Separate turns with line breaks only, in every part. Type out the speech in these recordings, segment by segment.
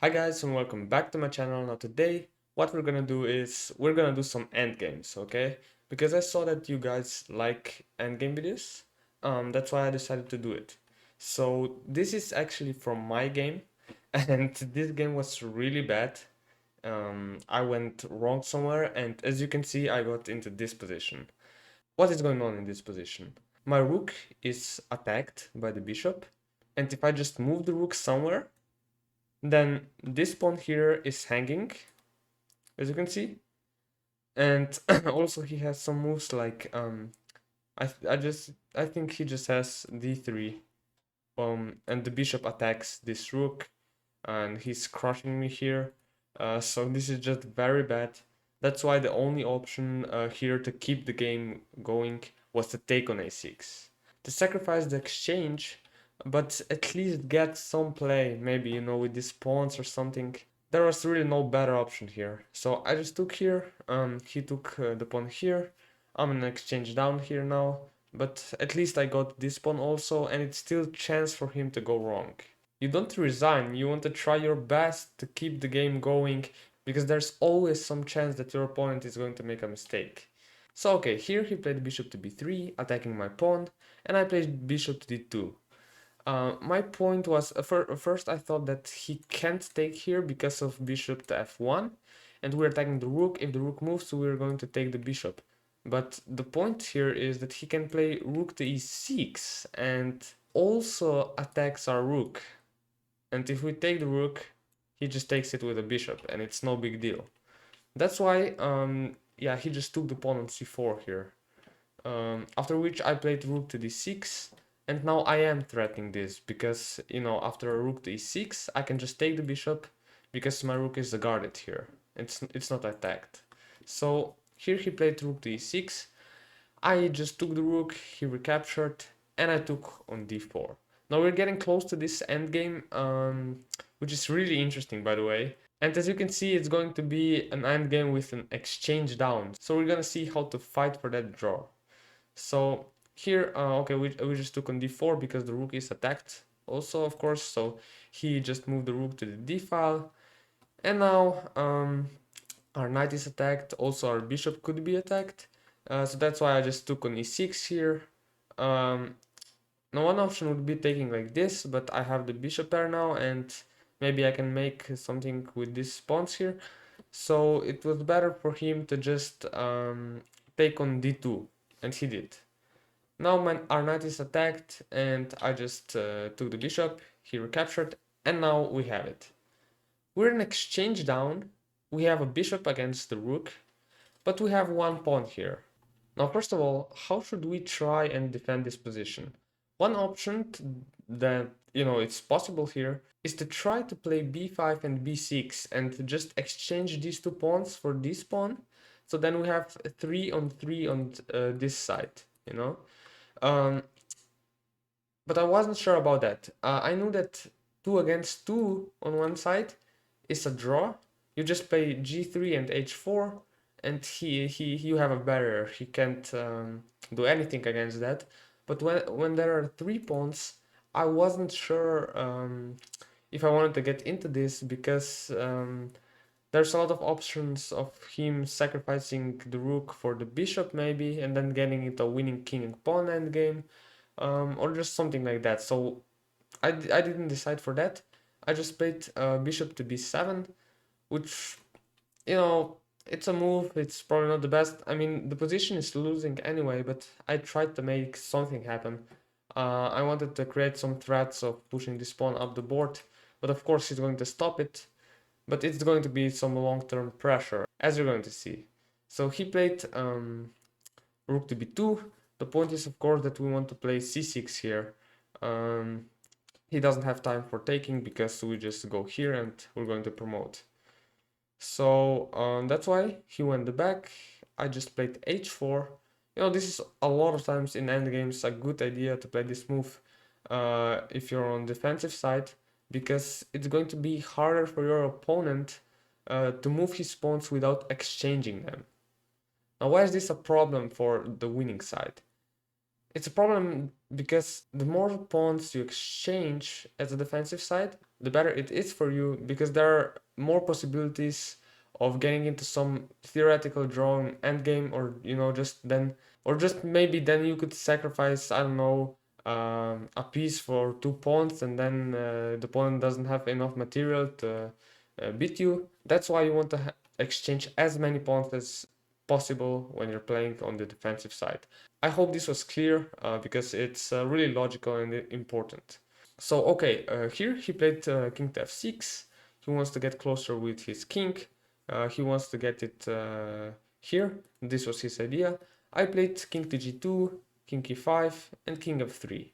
Hi guys and welcome back to my channel. Now today what we're gonna do is we're gonna do some endgames, okay? Because I saw that you guys like endgame videos. That's why I decided to do it. So this is actually from my game and this game was really bad. I went wrong somewhere and as you can see I got into this position. What is going on in this position? My rook is attacked by the bishop and if I just move the rook somewhere then this pawn here is hanging, as you can see. And also he has some moves like I think he just has d3 and the bishop attacks this rook and he's crushing me here. So this is just very bad. That's why the only option here to keep the game going was to take on a6. To sacrifice the exchange, but at least get some play, maybe, you know, with these pawns or something. There was really no better option here. So I just took here, he took the pawn here. I'm gonna exchange down here now, but at least I got this pawn also, and it's still chance for him to go wrong. You don't resign, you want to try your best to keep the game going, because there's always some chance that your opponent is going to make a mistake. So okay, here he played bishop to b3, attacking my pawn, and I played bishop to d2. My point was, first I thought that he can't take here because of bishop to f1, and we're attacking the rook. If the rook moves, so we're going to take the bishop. But the point here is that he can play rook to e6 and also attacks our rook. And if we take the rook, he just takes it with a bishop, and it's no big deal. That's why, yeah, he just took the pawn on c4 here. After which I played rook to d6, and now I am threatening this because, you know, after a rook to e6 I can just take the bishop because my rook is guarded here. It's not attacked. So here he played rook to e6, I just took the rook, he recaptured, and I took on d4. Now we're getting close to this endgame, which is really interesting, by the way. And as you can see, it's going to be an endgame with an exchange down. So we're gonna see how to fight for that draw. So here, okay, we just took on d4 because the rook is attacked also, of course. So he just moved the rook to the d file. And now our knight is attacked. Also, our bishop could be attacked. So that's why I just took on e6 here. Now one option would be taking like this, but I have the bishop pair now, and maybe I can make something with these pawns here. So it was better for him to just take on d2, and he did. Now our knight is attacked, and I just took the bishop, he recaptured, and now we have it. We're in exchange down, we have a bishop against the rook, but we have one pawn here. Now, first of all, how should we try and defend this position? One option that, you know, it's possible here is to try to play b5 and b6 and to just exchange these two pawns for this pawn. So then we have 3 on 3 on this side, you know. But I wasn't sure about that. I knew that 2 against 2 on one side is a draw. You just play g3 and h4, and you have a barrier. He can't do anything against that. But when there are 3 pawns, I wasn't sure if I wanted to get into this because there's a lot of options of him sacrificing the rook for the bishop maybe, and then getting into a winning king and pawn endgame, or just something like that. So I didn't decide for that. I just played bishop to b7, which, you know, it's a move. It's probably not the best. I mean, the position is losing anyway, but I tried to make something happen. I wanted to create some threats of pushing this pawn up the board, but of course he's going to stop it. But it's going to be some long-term pressure, as you're going to see. So he played rook to b2. The point is, of course, that we want to play c6 here. He doesn't have time for taking because we just go here and we're going to promote. So that's why he went the back. I just played h4. You know, this is a lot of times in endgames a good idea to play this move if you're on defensive side, because it's going to be harder for your opponent to move his pawns without exchanging them. Now, why is this a problem for the winning side? It's a problem because the more pawns you exchange as the defensive side, the better it is for you because there are more possibilities of getting into some theoretical drawing endgame, or just then, or just maybe then you could sacrifice, I don't know, a piece for 2 pawns, and then the opponent doesn't have enough material to beat you. That's why you want to exchange as many pawns as possible when you're playing on the defensive side. I hope this was clear because it's really logical and important. So okay, here he played king to f6. He wants to get closer with his king. He wants to get it here. This was his idea. I played king to g2, king e5, and king f3.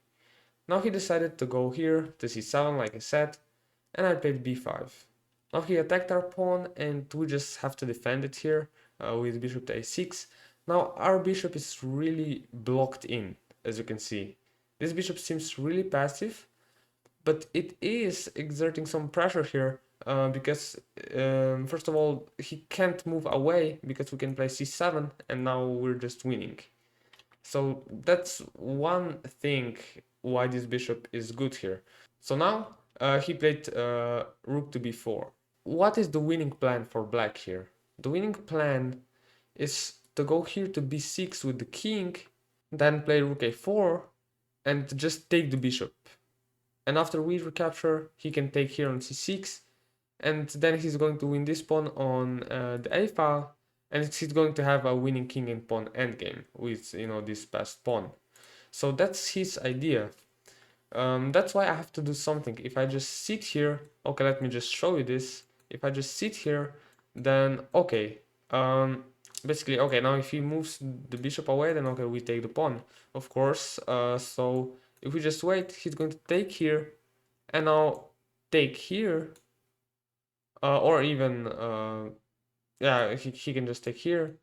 Now he decided to go here to c7 like I said, and I played b5. Now he attacked our pawn, and we just have to defend it here with bishop to a6. Now our bishop is really blocked in, as you can see. This bishop seems really passive, but it is exerting some pressure here because first of all, he can't move away because we can play c7, and now we're just winning. So that's one thing why this bishop is good here. So now he played rook to b4. What is the winning plan for black here? The winning plan is to go here to b6 with the king, then play rook a4, and just take the bishop. And after we recapture, he can take here on c6, and then he's going to win this pawn on the a file, and he's going to have a winning king and pawn endgame with this passed pawn. So that's his idea. That's why I have to do something. If I just sit here, okay, let me just show you this. If I just sit here, then okay, basically, okay, now if he moves the bishop away, then okay, we take the pawn, of course. So if we just wait, he's going to take here, and now take here, or even, yeah, he can just take here,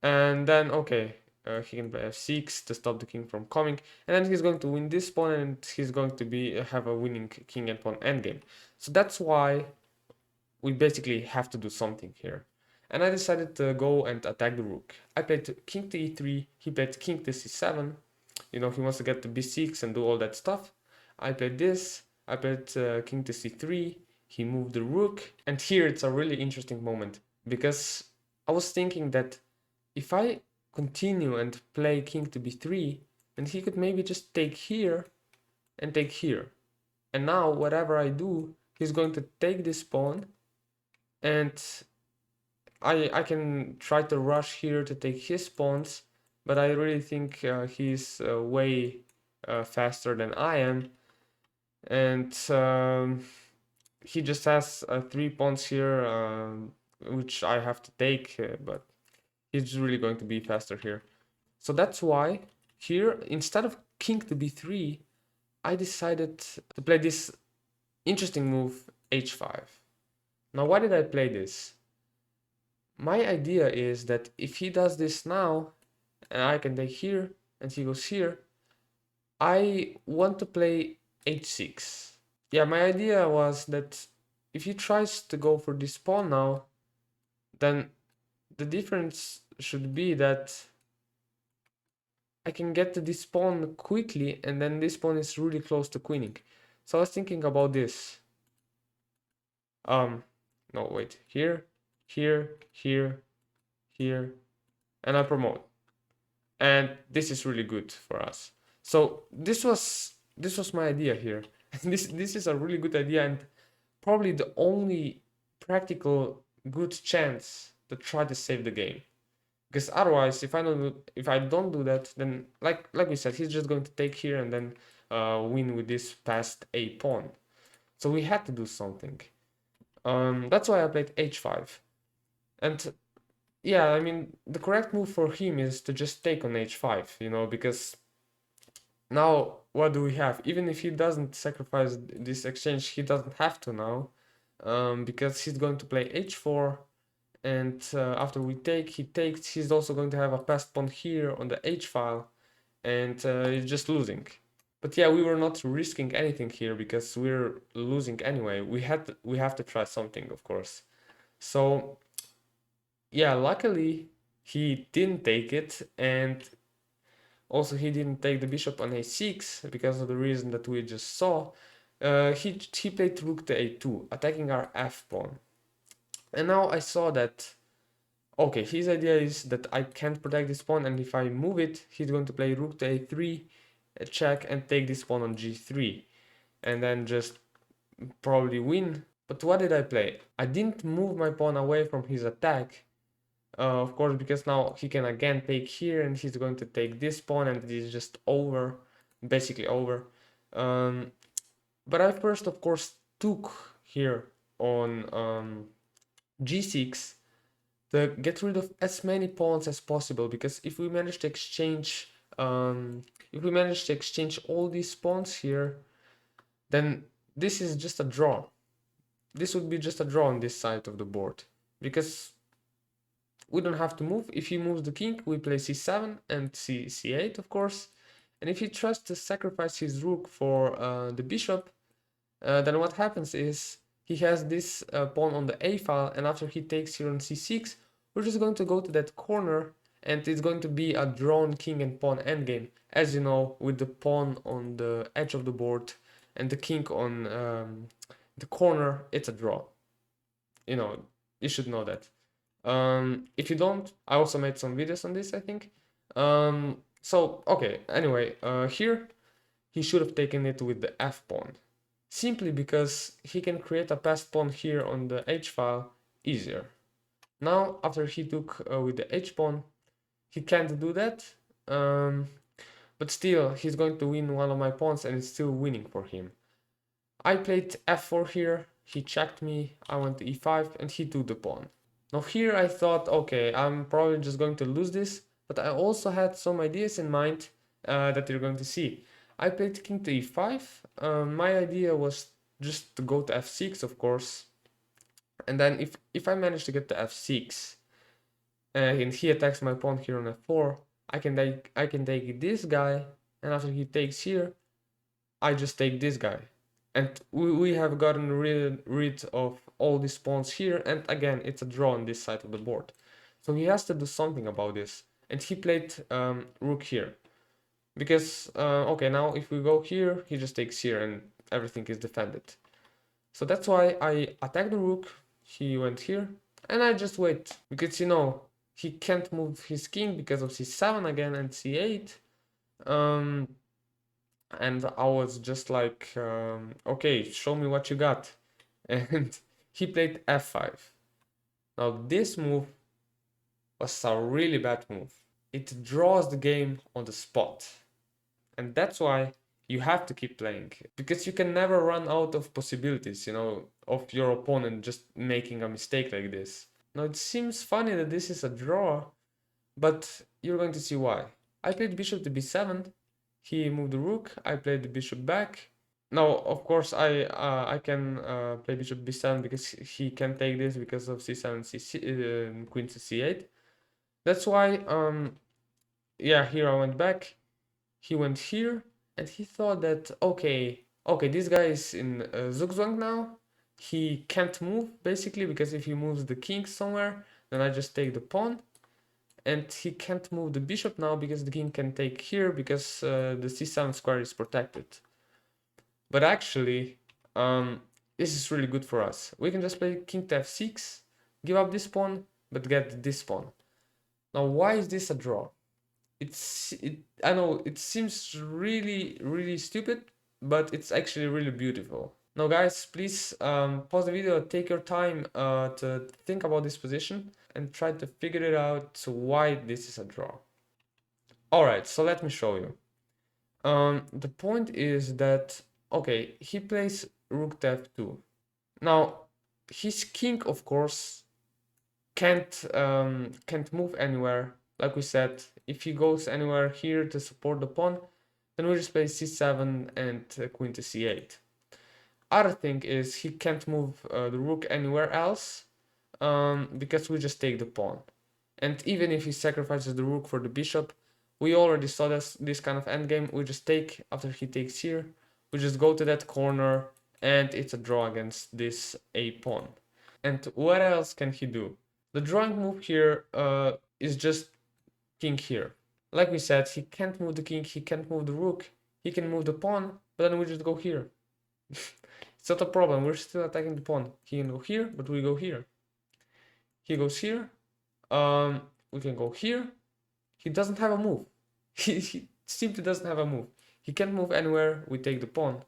and then okay, he can play f6 to stop the king from coming, and then he's going to win this pawn, and he's going to have a winning king and pawn endgame. So that's why we basically have to do something here. And I decided to go and attack the rook. I played king to e3, he played king to c7. He wants to get to b6 and do all that stuff. I played this, I played king to c3, he moved the rook, and here it's a really interesting moment because I was thinking that if I continue and play king to b3, then he could maybe just take here and take here. And now whatever I do, he's going to take this pawn, and I can try to rush here to take his pawns, but I really think he's way faster than I am, and he just has 3 pawns here, which I have to take, but he's really going to be faster here. So that's why here, instead of king to b3, I decided to play this interesting move, h5. Now, why did I play this? My idea is that if he does this now, and I can take here, and he goes here, I want to play h6. Yeah, my idea was that if he tries to go for this pawn now, then the difference should be that I can get to this pawn quickly, and then this pawn is really close to queening. So I was thinking about this. No, wait, here, here, here, here, and I promote. And this is really good for us. So this was my idea here. This is a really good idea, and probably the only practical good chance to try to save the game. Because otherwise, if I don't do that, then like we said, he's just going to take here and then win with this passed a pawn. So we had to do something. That's why I played h5. And yeah, I mean, the correct move for him is to just take on h5, because now what do we have? Even if he doesn't sacrifice this exchange, he doesn't have to now, because he's going to play h4, and after we take, he takes, he's also going to have a passed pawn here on the h file, and he's just losing. But yeah, we were not risking anything here because we're losing anyway. We have to try something, of course. So yeah, luckily he didn't take it, and Also, he didn't take the bishop on a6 because of the reason that we just saw. He played rook to a2, attacking our f pawn. And now I saw that, okay, his idea is that I can't protect this pawn, and if I move it, he's going to play rook to a3, check, and take this pawn on g3, and then just probably win. But what did I play? I didn't move my pawn away from his attack, of course, because now he can again take here, and he's going to take this pawn, and it is just over, basically over. But I first, of course, took here on g6 to get rid of as many pawns as possible, because if we manage to exchange all these pawns here, then this is just a draw. This would be just a draw on this side of the board, because we don't have to move. If he moves the king, we play c7 and c8, of course. And if he tries to sacrifice his rook for the bishop, then what happens is he has this pawn on the a file, and after he takes here on c6, we're just going to go to that corner, and it's going to be a drawn king and pawn endgame. As you know, with the pawn on the edge of the board and the king on the corner, it's a draw. You know, you should know that. If you don't, I also made some videos on this, I think. So, okay, anyway, here he should have taken it with the f pawn, simply because he can create a passed pawn here on the h file easier. Now, after he took with the h pawn, he can't do that, but still, he's going to win one of my pawns, and it's still winning for him. I played f4 here, he checked me, I went to e5, and he took the pawn. Now here I thought, okay, I'm probably just going to lose this, but I also had some ideas in mind that you're going to see. I played king to e5. My idea was just to go to f6, of course, and then if I manage to get to f6 and he attacks my pawn here on f4, I can take this guy, and after he takes here, I just take this guy. And we have gotten rid of all these pawns here, and again, it's a draw on this side of the board. So he has to do something about this. And he played rook here. Because, okay, now if we go here, he just takes here and everything is defended. So that's why I attack the rook, he went here, and I just wait. Because, you know, he can't move his king because of c7 again and c8. And I was just like, okay, show me what you got. And he played f5. Now this move was a really bad move. It draws the game on the spot. And that's why you have to keep playing. Because you can never run out of possibilities, you know, of your opponent just making a mistake like this. Now it seems funny that this is a draw, but you're going to see why. I played bishop to b7. He moved the rook, I played the bishop back. Now, of course, I can play bishop b7 because he can take this because of c7, queen to c8. That's why, yeah, here I went back. He went here, and he thought that, okay, this guy is in Zugzwang now. He can't move, basically, because if he moves the king somewhere, then I just take the pawn. And he can't move the bishop now because the king can take here because the c7 square is protected. But actually, this is really good for us. We can just play king to f6, give up this pawn, but get this pawn. Now, why is this a draw? I know it seems really stupid, but it's actually really beautiful. Now, guys, please pause the video, take your time to think about this position and try to figure it out why this is a draw. Alright, so let me show you. The point is that, okay, he plays rook to f2. Now, his king, of course, can't move anywhere. Like we said, if he goes anywhere here to support the pawn, then we just play c7 and queen to c8. Other thing is he can't move the rook anywhere else because we just take the pawn. And even if he sacrifices the rook for the bishop, we already saw this kind of endgame. We just take, after he takes here, we just go to that corner, and it's a draw against this a pawn. And what else can he do? The drawing move here is just king here. like we said, he can't move the king, he can't move the rook, he can move the pawn, but then we just go here. It's not a problem, we're still attacking the pawn. He can go here, but we go here. He goes here, we can go here. He doesn't have a move. He simply doesn't have a move. He can't move anywhere, we take the pawn.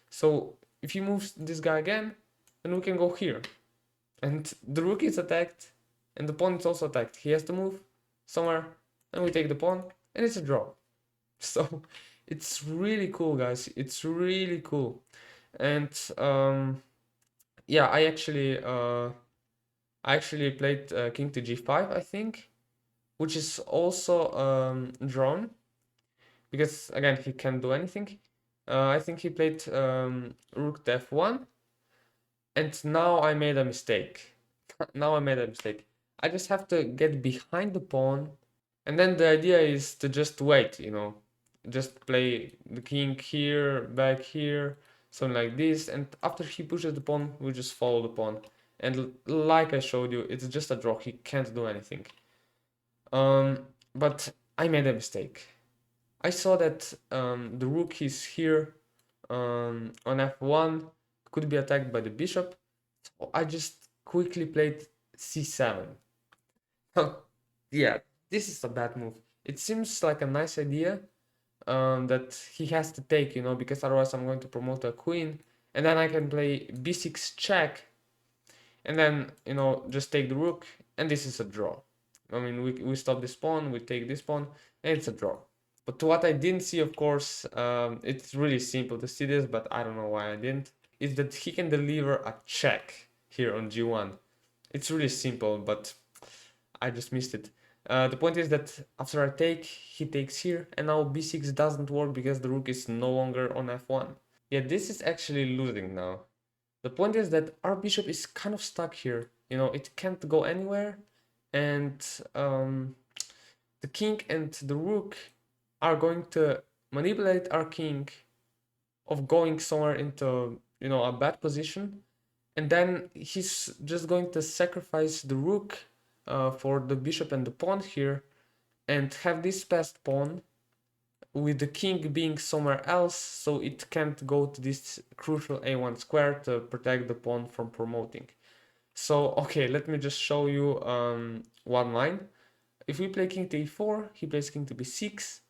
So if he moves this guy again, then we can go here. And the rook is attacked, and the pawn is also attacked. He has to move somewhere, and we take the pawn, and it's a draw. So it's really cool, guys. It's really cool. And yeah, I actually played king to g5, I think, which is also drawn because again he can't do anything. I think he played rook to f1, and now I made a mistake. Now I made a mistake. I just have to get behind the pawn, and then the idea is to just wait, just play the king here, back here, something like this, and after he pushes the pawn, we just follow the pawn. And like I showed you, it's just a draw, he can't do anything. But I made a mistake. I saw that the rook is here on f1, could be attacked by the bishop. So I just quickly played c7. Yeah, this is a bad move. It seems like a nice idea that he has to take, because otherwise I'm going to promote a queen, and then I can play b6 check, and then, just take the rook, and this is a draw. I mean, we stop this pawn, we take this pawn, and it's a draw. But what I didn't see, of course, it's really simple to see this, but I don't know why I didn't, is that he can deliver a check here on g1. It's really simple, but I just missed it. The point is that after I take, he takes here, and now b6 doesn't work because the rook is no longer on f1. Yeah, this is actually losing now. The point is that our bishop is kind of stuck here. It can't go anywhere, and the king and the rook are going to manipulate our king of going somewhere into, a bad position, and then he's just going to sacrifice the rook for the bishop and the pawn here, and have this passed pawn with the king being somewhere else, so it can't go to this crucial a1 square to protect the pawn from promoting. So okay, let me just show you one line. If we play king to e4, he plays king to b6.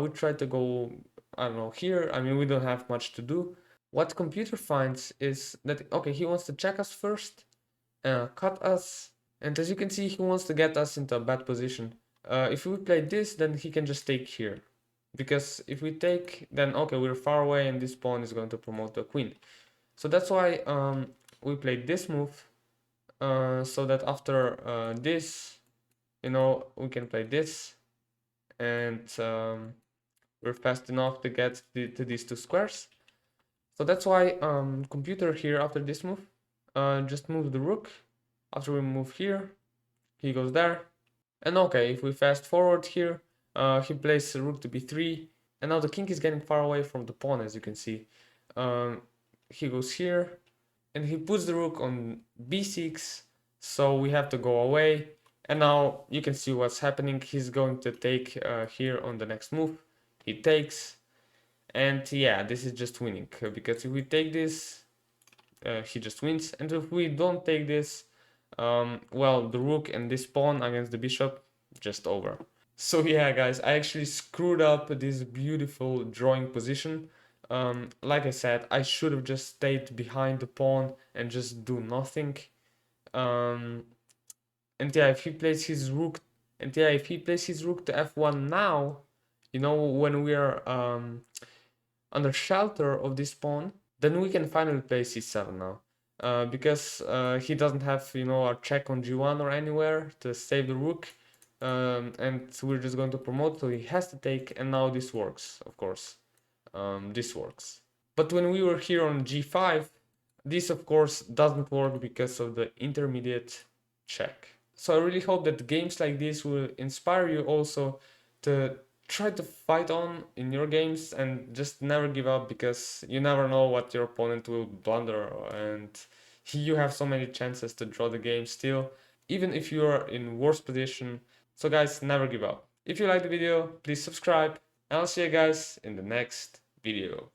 We try to go, I don't know, here. I mean, we don't have much to do. What computer finds is that, okay, he wants to check us first, cut us, and as you can see, he wants to get us into a bad position. If we play this, then he can just take here. Because if we take, then okay, we're far away and this pawn is going to promote the queen. So that's why we played this move, so that after this, we can play this, and we're fast enough to get to these two squares. So that's why computer here after this move just moves the rook. After we move here, he goes there. And okay, if we fast forward here, he plays rook to b3, and now the king is getting far away from the pawn, as you can see. He goes here, and he puts the rook on b6, so we have to go away. And now you can see what's happening. He's going to take here on the next move. He takes, and yeah, this is just winning, because if we take this, he just wins. And if we don't take this, well, the rook and this pawn against the bishop, just over. So yeah, guys, I actually screwed up this beautiful drawing position. Like I said, I should have just stayed behind the pawn and just do nothing. And yeah, if he plays his rook, to f1 now, when we are under shelter of this pawn, then we can finally play c7 now. Because he doesn't have, a check on g1 or anywhere to save the rook. And we're just going to promote, so he has to take, and now this works, of course. This works. But when we were here on g5, this of course doesn't work because of the intermediate check. So I really hope that games like this will inspire you also to try to fight on in your games and just never give up, because you never know what your opponent will blunder, and you have so many chances to draw the game still, even if you are in worse position. So guys, never give up. If you like the video, please subscribe, and I'll see you guys in the next video.